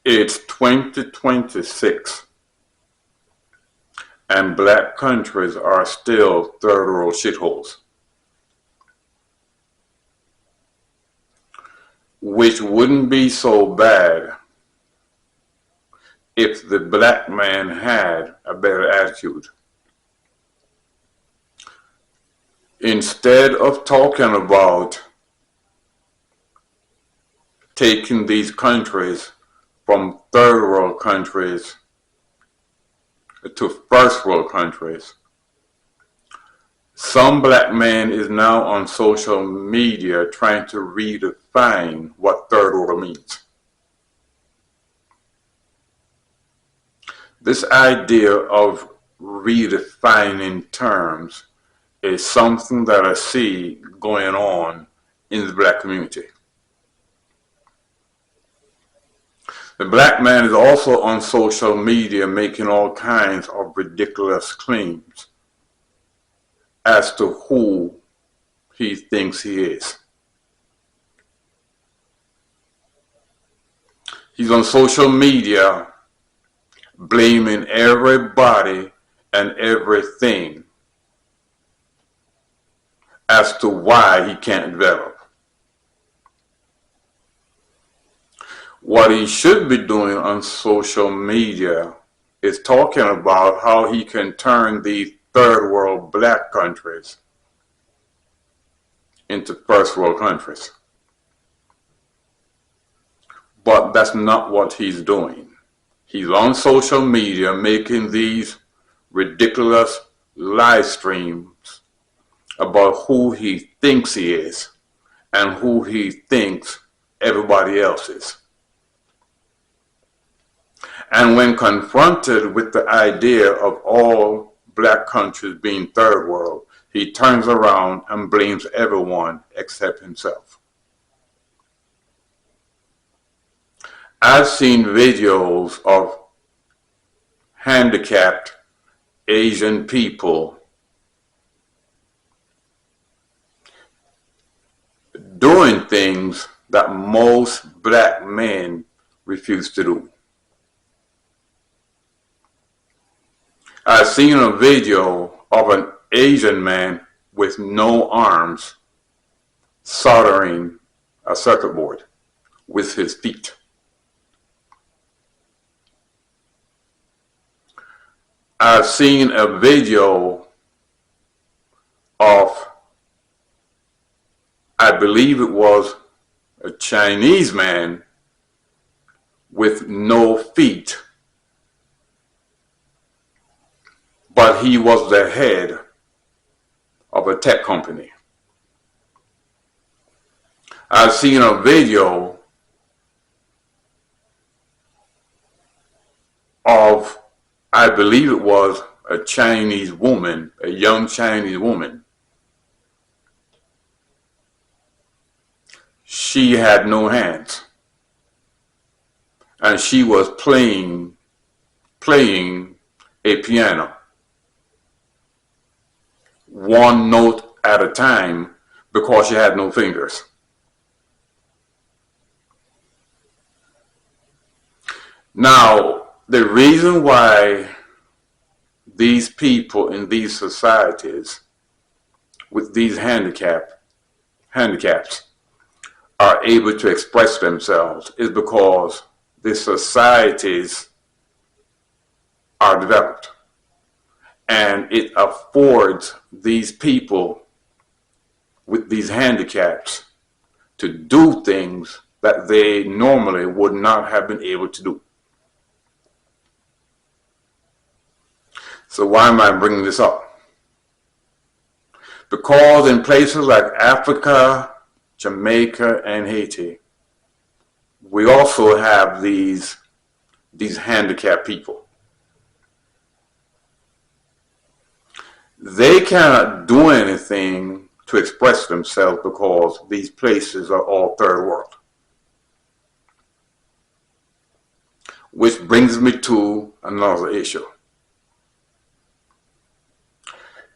It's 2026 and black countries are still third world shitholes, which wouldn't be so bad if the black man had a better attitude. Instead of talking about taking these countries from third world countries to first world countries, some black man is now on social media trying to redefine what third world means. This idea of redefining terms is something that I see going on in the black community. The black man is also on social media making all kinds of ridiculous claims as to who he thinks he is. He's on social media blaming everybody and everything as to why he can't develop. What he should be doing on social media is talking about how he can turn these third world black countries into first world countries. But that's not what he's doing. He's on social media making these ridiculous live streams about who he thinks he is and who he thinks everybody else is. And when confronted with the idea of all black countries being third world, he turns around and blames everyone except himself. I've seen videos of handicapped Asian people doing things that most black men refuse to do. I've seen a video of an Asian man with no arms soldering a circuit board with his feet. I've seen a video of, I believe it was a Chinese man with no feet, but he was the head of a tech company. I've seen a video of, I believe it was a Chinese woman, a young Chinese woman. She had no hands, and she was playing a piano, one note at a time, because she had no fingers. Now, the reason why these people in these societies with these handicaps are able to express themselves is because the societies are developed, and it affords these people with these handicaps to do things that they normally would not have been able to do. So why am I bringing this up? Because in places like Africa, Jamaica, and Haiti, we also have these handicapped people. They cannot do anything to express themselves because these places are all third world. Which brings me to another issue.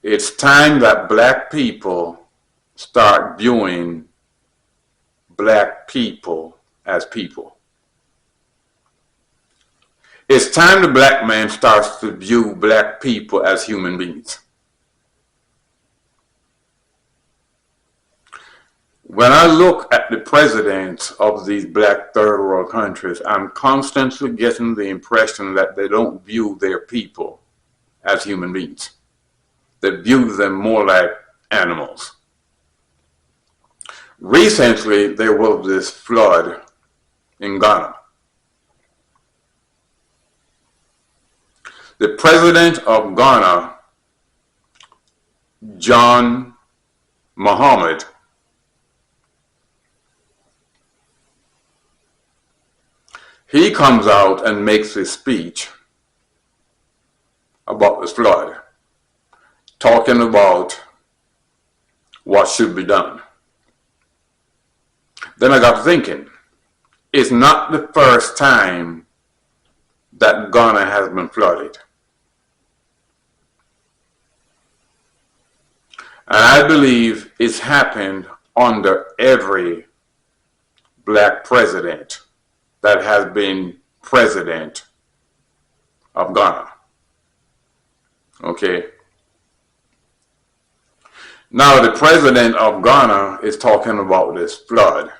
It's time that black people start viewing black people as people. It's time the black man starts to view black people as human beings. When I look at the presidents of these black third world countries, I'm constantly getting the impression that they don't view their people as human beings. They view them more like animals. Recently, there was this flood in Ghana. The president of Ghana, John Mahama, he comes out and makes a speech about this flood, talking about what should be done. Then I got thinking, it's not the first time that Ghana has been flooded. And I believe it's happened under every black president that has been president of Ghana. Okay. Now the president of Ghana is talking about this flood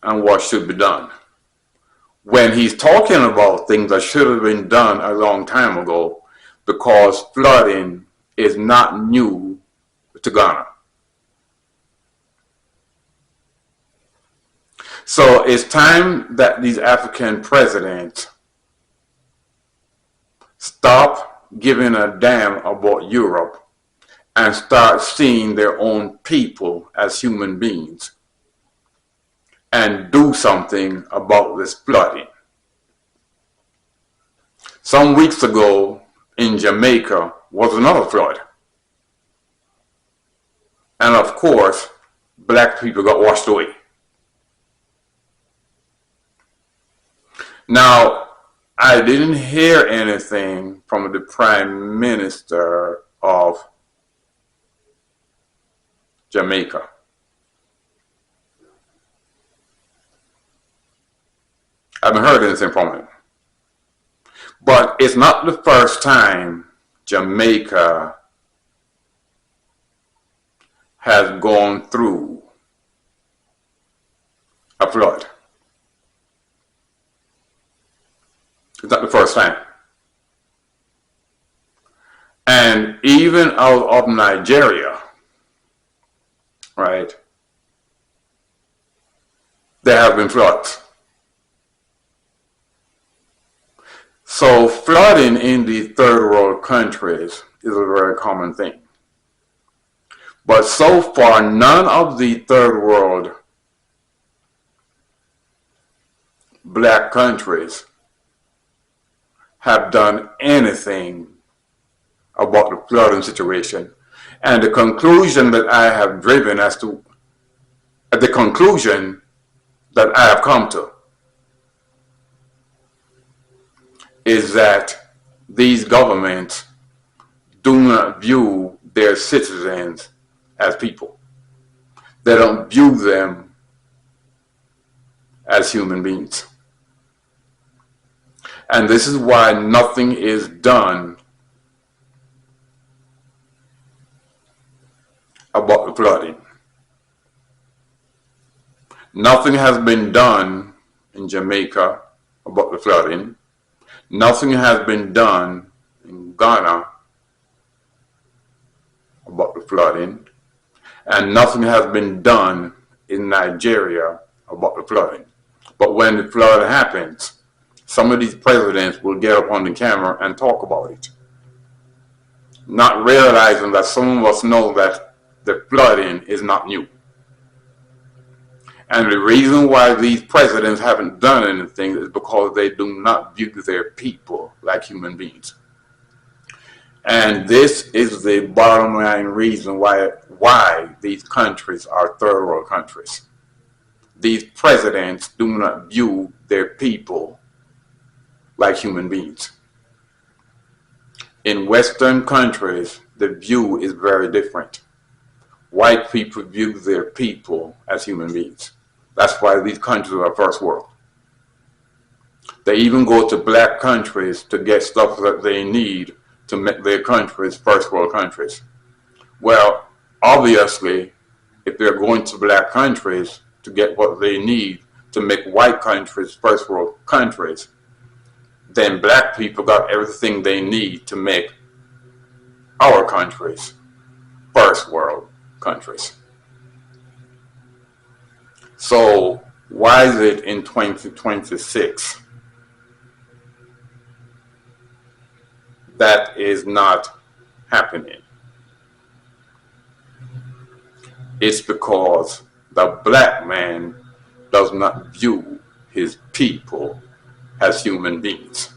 and what should be done. When he's talking about things that should have been done a long time ago, because flooding is not new to Ghana. So it's time that these African presidents stop giving a damn about Europe and start seeing their own people as human beings and do something about this flooding. Some weeks ago in Jamaica was another flood. And of course, black people got washed away. Now, I didn't hear anything from the Prime Minister of Jamaica. I haven't heard anything from him. But it's not the first time Jamaica has gone through a flood. It's not the first time. And even out of Nigeria, right, there have been floods. So flooding in the third world countries is a very common thing. But so far, none of the third world black countries have done anything about the flooding situation. And the conclusion that I have driven as to, the conclusion that I have come to, is that these governments do not view their citizens as people. They don't view them as human beings. And this is why nothing is done about the flooding. Nothing has been done in Jamaica about the flooding. Nothing has been done in Ghana about the flooding, and nothing has been done in Nigeria about the flooding. But when the flood happens, some of these presidents will get up on the camera and talk about it, not realizing that some of us know that the flooding is not new. And the reason why these presidents haven't done anything is because they do not view their people like human beings. And this is the bottom line reason why these countries are third world countries. These presidents do not view their people like human beings. In Western countries, the view is very different. White people view their people as human beings. That's why these countries are first world. They even go to black countries to get stuff that they need to make their countries first world countries. Well, obviously, if they're going to black countries to get what they need to make white countries first world countries, then black people got everything they need to make our countries first world countries. So why is it in 2026 that is not happening? It's because the black man does not view his people as human beings.